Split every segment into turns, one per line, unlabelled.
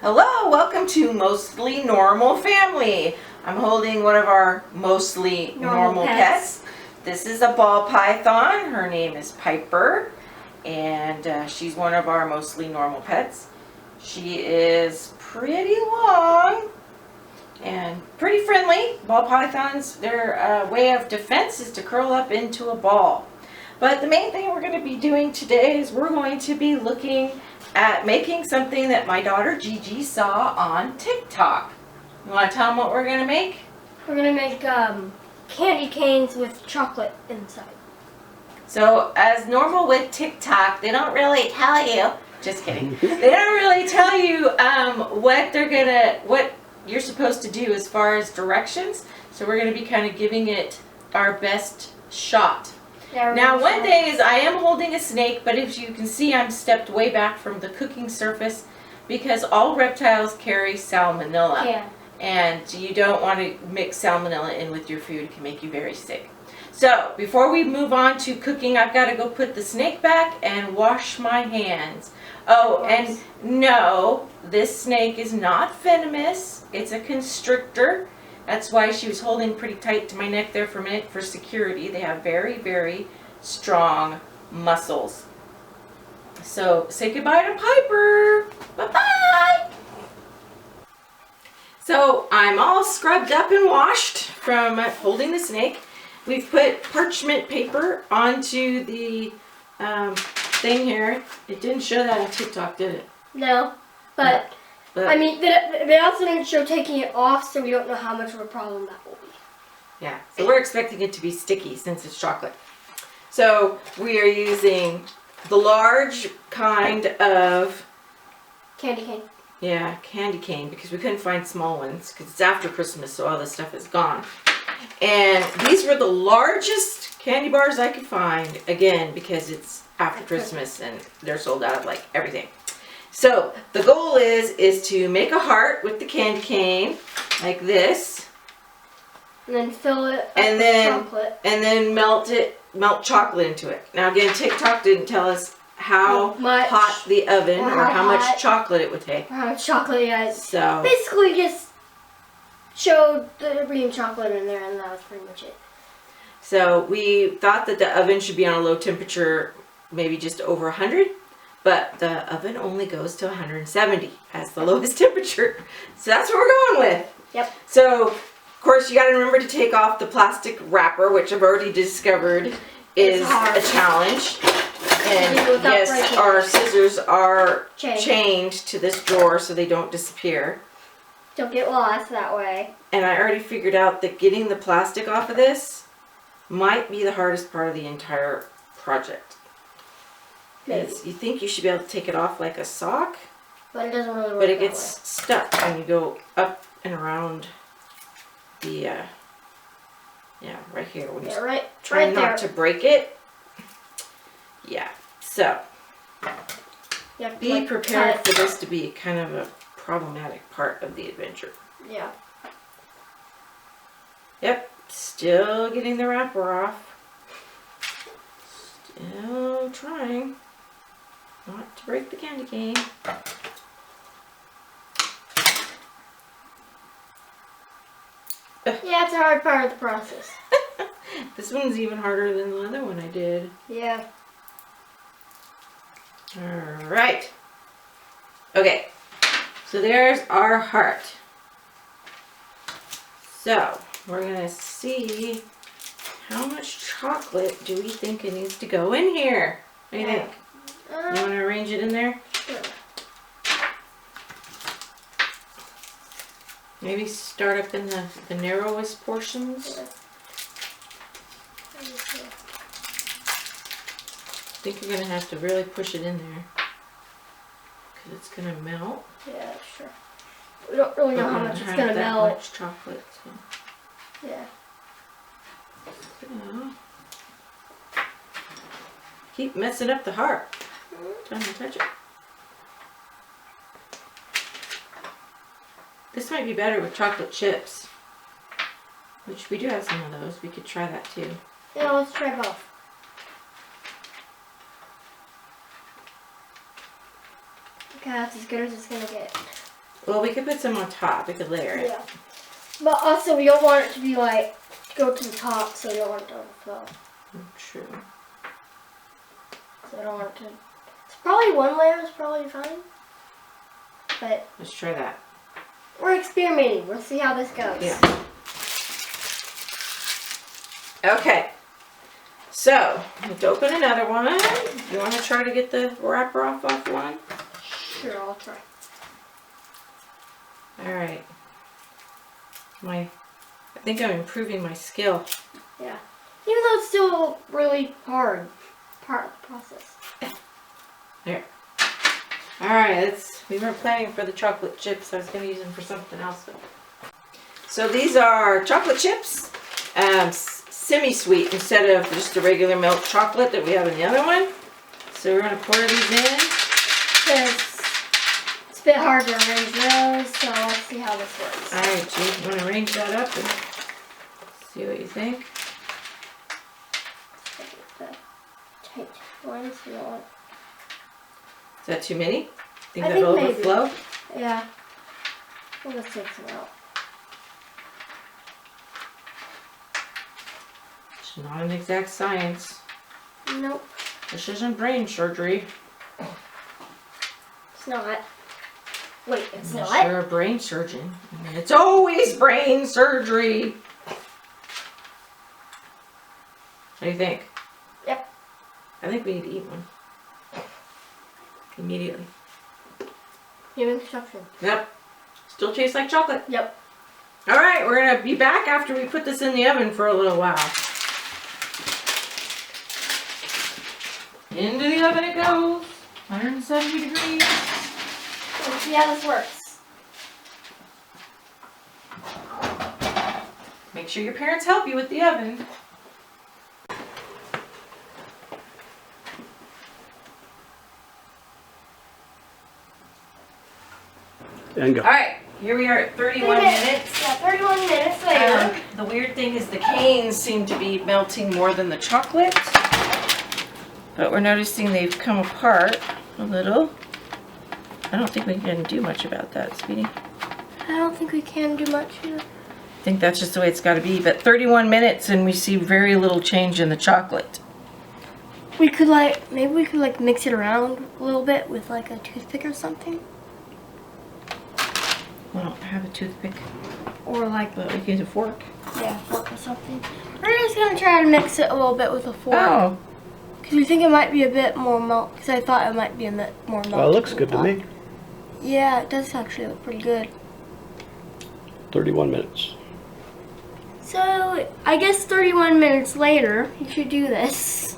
Hello, welcome to Mostly Normal Family. I'm holding one of our mostly normal pets. This is a ball python. Her name is Piper, and she's one of our mostly normal pets. She is pretty long and pretty friendly. Ball pythons, their way of defense is to curl up into a ball. But the main thing we're going to be doing today is we're going to be looking at making something that my daughter Gigi saw on TikTok. You want to tell them what we're going to make?
We're going to make candy canes with chocolate inside.
So as normal with TikTok, they don't really tell you, just kidding, they don't really tell you what you're supposed to do as far as directions. So we're going to be kind of giving it our best shot.
Yeah,
now one thing is I am holding a snake, but as you can see I'm stepped way back from the cooking surface because all reptiles carry salmonella.
Yeah.
And you don't want to mix salmonella in with your food. It can make you very sick. So before we move on to cooking, I've got to go put the snake back and wash my hands. Oh, and no, this snake is not venomous. It's a constrictor. That's why she was holding pretty tight to my neck there for a minute for security. They have very, very strong muscles. So say goodbye to Piper. Bye-bye. So I'm all scrubbed up and washed from holding the snake. We've put parchment paper onto the thing here. It didn't show that on TikTok, did it?
No, but I mean, they also didn't show taking it off, so we don't know how much of a problem that will be.
Yeah, so we're expecting it to be sticky since it's chocolate. So we are using the large kind of
candy cane.
Yeah, candy cane, because we couldn't find small ones because it's after Christmas, so all this stuff is gone. And these were the largest candy bars I could find, again, because it's after Christmas and they're sold out of like everything. So the goal is to make a heart with the candy cane, like this.
And then fill it up with chocolate.
And then melt chocolate into it. Now again, TikTok didn't tell us how hot the oven or how much chocolate it would take.
How much chocolate, yeah.
So
basically just showed there being chocolate in there, and that was pretty much it.
So we thought that the oven should be on a low temperature, maybe just over 100, but the oven only goes to 170 as the lowest temperature. So that's what we're going with.
Yep.
So of course you got to remember to take off the plastic wrapper, which I've already discovered is a challenge. And yes, our scissors are chained to this drawer so they don't disappear.
Don't get lost that way.
And I already figured out that getting the plastic off of this might be the hardest part of the entire project. Because you think you should be able to take it off like a sock,
but it doesn't really work.
But it gets stuck when you go up and around the, right here. When you try not to break it. Yeah, so be prepared for this to be kind of a problematic part of the adventure.
Yeah.
Yep, still getting the wrapper off. Still trying not to break the candy cane.
Yeah, it's a hard part of the process.
This one's even harder than the other one I did.
Yeah.
Alright. Okay. So there's our heart. So we're going to see how much chocolate do we think it needs to go in here. What do you think? You want to arrange it in there?
Sure.
Maybe start up in the narrowest portions.
Yeah.
I think you're going to have to really push it in there because it's going to melt.
Yeah, sure. We don't really know how much it's going to melt.
Much chocolate. So.
Yeah.
Keep messing up the heart. Trying to touch it. This might be better with chocolate chips, which we do have some of those. We could try that too.
Yeah, let's try both. Okay, that's as good as it's gonna get.
Well, we could put some on top. We could layer it.
Yeah. But also, we don't want it to be like, go to the top, so we don't want it to overflow.
True.
So I don't want it to... It's probably one layer is probably fine. But...
Let's try that.
We're experimenting. We'll see how this goes.
Yeah. Okay. So, let's open another one. You want to try to get the wrapper off one?
Sure, I'll try.
Alright. I think I'm improving my skill.
Yeah. Even though it's still really hard part of the process.
There. Alright, we weren't planning for the chocolate chips. I was going to use them for something else. So these are chocolate chips. Semi-sweet instead of just the regular milk chocolate that we have in the other one. So we're going to pour these in.
It's a bit hard to arrange those, so let's see how this works.
Alright, G, you want to arrange that up and see what you think?
Tight ones, we don't want...
Is that too many? Think
I
that'll
think maybe.
overflow?
Yeah. We'll just take some out.
It's not an exact science.
Nope.
This isn't brain surgery.
It's not. Wait, it's
Unless
not?
you're a brain surgeon. It's always brain surgery. What do you think?
Yep.
I think we need to eat one. Immediately.
New instruction.
Yep. Still tastes like chocolate.
Yep.
Alright, we're going to be back after we put this in the oven for a little while. Into the oven it goes. 170 degrees.
Let's see how this works.
Make sure your parents help you with the oven.
And go.
Alright, here we are at 31 minutes.
Yeah, 31 minutes later.
The weird thing is the canes seem to be melting more than the chocolate. But we're noticing they've come apart a little. I don't think we can do much about that, sweetie.
I don't think we can do much either.
I think that's just the way it's got to be. But 31 minutes and we see very little change in the chocolate.
We could maybe we could mix it around a little bit with like a toothpick or something.
We don't have a toothpick,
Or like,
but we can use a fork.
yeah, fork or something. We're just gonna try to mix it a little bit with a fork.
Oh,
Because we think it might be a bit more melt. Because I thought it might be a bit more melt.
Well, it looks good to me.
Yeah, it does actually look pretty good.
31 minutes.
So, I guess 31 minutes later, you should do this.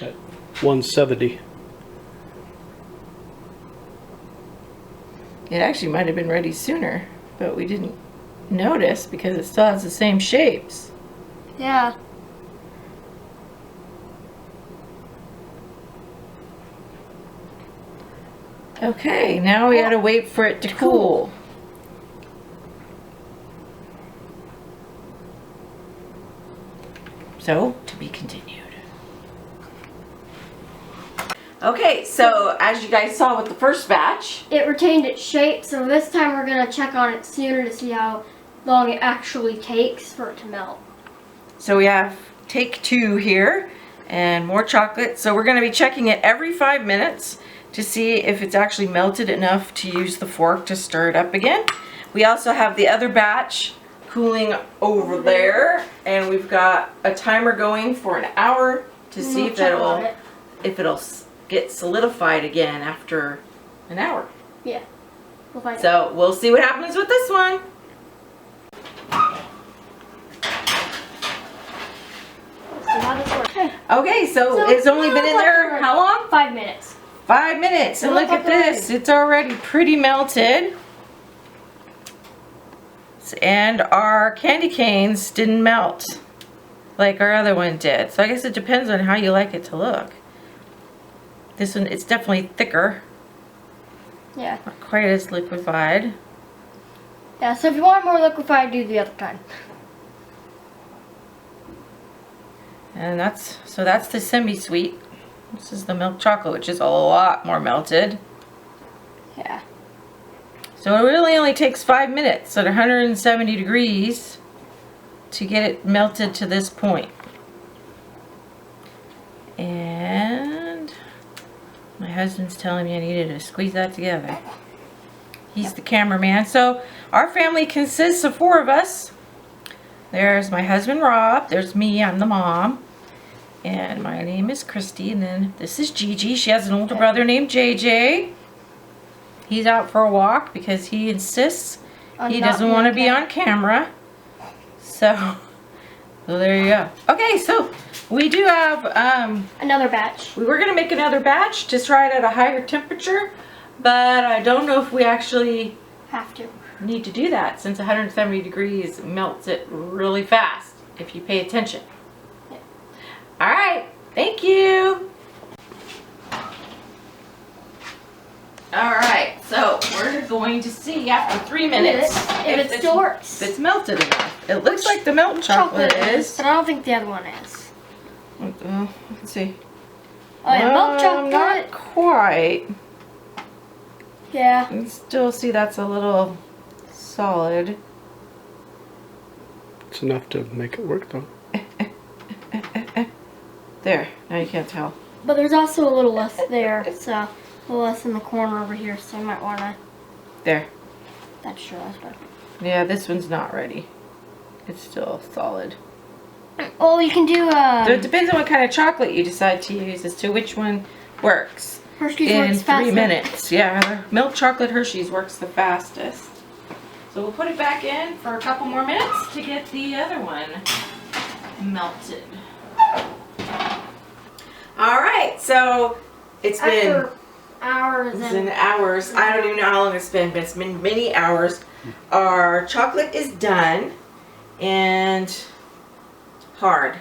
At 170.
it actually might have been ready sooner, but we didn't notice because it still has the same shapes.
Yeah.
Okay, now we gotta wait for it to cool. So, to be continued. Okay, so as you guys saw with the first batch,
It retained its shape, so this time we're going to check on it sooner to see how long it actually takes for it to melt.
so we have take 2 here and more chocolate. So we're gonna be checking it every 5 minutes to see if it's actually melted enough to use the fork to stir it up again. We also have the other batch cooling over there, and we've got a timer going for an hour to see
We'll
if
check on
it'll get solidified again after an hour.
Yeah. We'll find out.
So we'll see what happens with this one.
Let's see how this works. Okay.
Okay, so
So
it's only
it
been in
looks like
there
we're-
how long?
5 minutes.
5 minutes, and
It
look
looks
at
like
this. It's already pretty melted. And our candy canes didn't melt like our other one did. So I guess it depends on how you like it to look. This one, it's definitely thicker,
Yeah.
not quite as liquefied.
Yeah, so if you want more liquefied, do the other kind.
And that's the semi-sweet. This is the milk chocolate, which is a lot more melted.
Yeah.
So it really only takes 5 minutes at 170 degrees to get it melted to this point. And my husband's telling me I needed to squeeze that together. He's the cameraman. So our family consists of 4 of us. There's my husband Rob, there's me, I'm the mom. And my name is Christy, and then this is Gigi. She has an older brother named JJ. He's out for a walk because he insists he doesn't want to be on camera. So there you go. Okay, so we do have
another batch.
we were gonna make another batch to try it at a higher temperature, but I don't know if we actually
Have to.
need to do that since 170 degrees melts it really fast if you pay attention.
Yeah.
All right, thank you. All right, so we're going to see after 3 minutes
if it still works.
if it's melted enough. It looks like the melted chocolate is.
But I don't think the other one is.
Let's see.
Oh yeah, milk chocolate.
Not quite.
Yeah.
You can still see that's a little solid.
It's enough to make it work though.
There, now you can't tell.
But there's also a little less there, so a little less in the corner over here, so you might want to.
There.
That's sure that's better.
Yeah, this one's not ready. It's still solid.
Oh, you can do
So it depends on what kind of chocolate you decide to use as to which one works.
Hershey's
In
works
3
faster.
minutes. Yeah, milk chocolate Hershey's works the fastest. So we'll put it back in for a couple more minutes to get the other one melted. All right, so it's been
After hours and
hours. I don't even know how long it's been, but it's been many hours. Our chocolate is done and hard.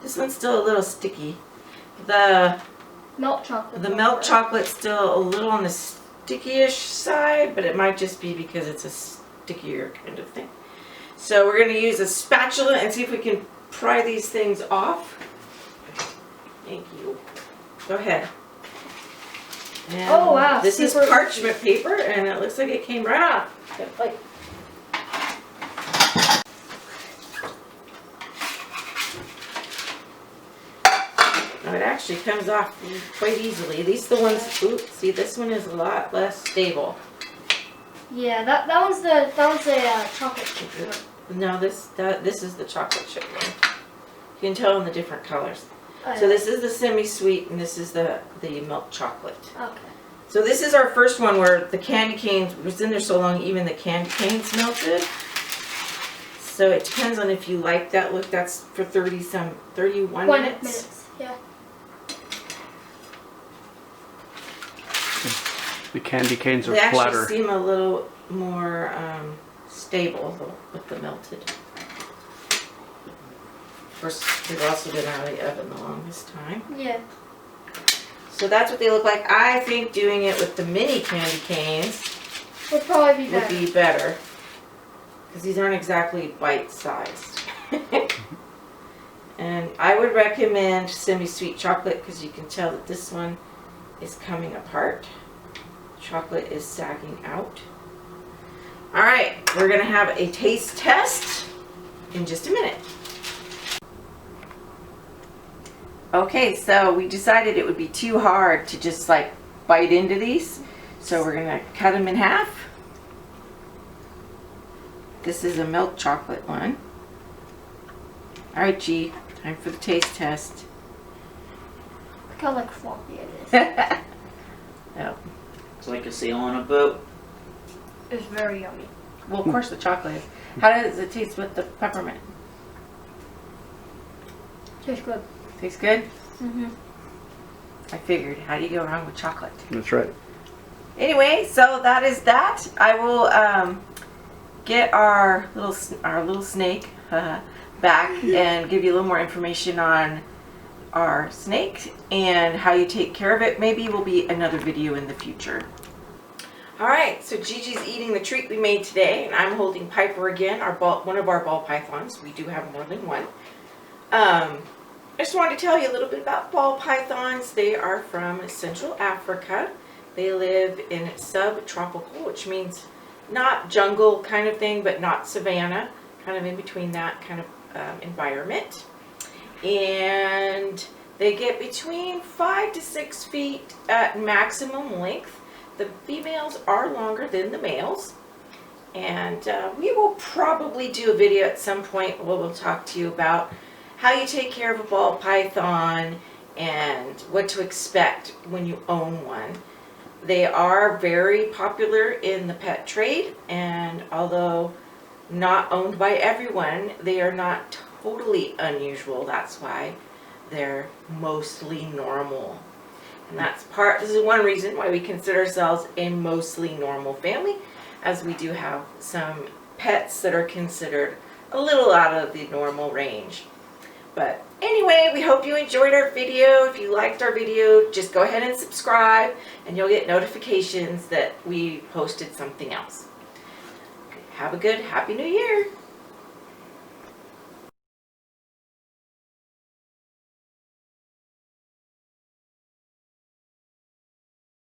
This one's still a little sticky. The
milk chocolate.
milk chocolate's still a little on the sticky-ish side, but it might just be because it's a stickier kind of thing. So we're going to use a spatula and see if we can pry these things off. Thank you. Go ahead. And
Oh, wow,
this is
super-
parchment paper, and it looks like it came right off. Got a plate. Now it actually comes off quite easily. These are the ones. Ooh, see, this one is a lot less stable.
Yeah, that one's the chocolate chip one.
No, this is the chocolate chip one. You can tell in the different colors.
Oh,
So this is the semi-sweet, and this is the milk chocolate.
Okay.
So this is our first one where the candy canes was in there so long, even the candy canes melted. So it depends on if you like that look. That's for 31 minutes.
Yeah.
The candy canes are
They actually
flatter.
seem a little more stable though, with the melted. Of course, they've also been out of the oven the longest time.
Yeah.
So that's what they look like. I think doing it with the mini candy canes
Would probably be
would
better.
be better. Because these aren't exactly bite-sized. And I would recommend semi-sweet chocolate because you can tell that this one is coming apart. Chocolate is sagging out. Alright, we're going to have a taste test in just a minute. Okay, so we decided it would be too hard to just like bite into these. So we're going to cut them in half. This is a milk chocolate one. Alright, G, time for the taste test.
Look how like floppy it is.
Yep.
It's like a sail on a boat.
It's very yummy.
Well, of course the chocolate is. How does it taste with the peppermint?
Tastes good.
Tastes good?
Mm-hmm.
I figured. How do you go wrong with chocolate?
That's right.
Anyway, so that is that. I will get our little snake back and give you a little more information on our snake and how you take care of it. Maybe will be another video in the future. Alright, so Gigi's eating the treat we made today, and I'm holding Piper again, one of our ball pythons. We do have more than one. I just wanted to tell you a little bit about ball pythons. They are from Central Africa. They live in subtropical, which means not jungle kind of thing, but not savanna, kind of in between that kind of environment. And they get between 5 to 6 feet at maximum length. The females are longer than the males. And we will probably do a video at some point where we'll talk to you about how you take care of a ball python and what to expect when you own one. They are very popular in the pet trade, and although not owned by everyone, they are not totally unusual. That's why they're mostly normal. And this is one reason why we consider ourselves a mostly normal family, as we do have some pets that are considered a little out of the normal range. But anyway, we hope you enjoyed our video. If you liked our video, just go ahead and subscribe and you'll get notifications that we posted something else. Have a good Happy New Year.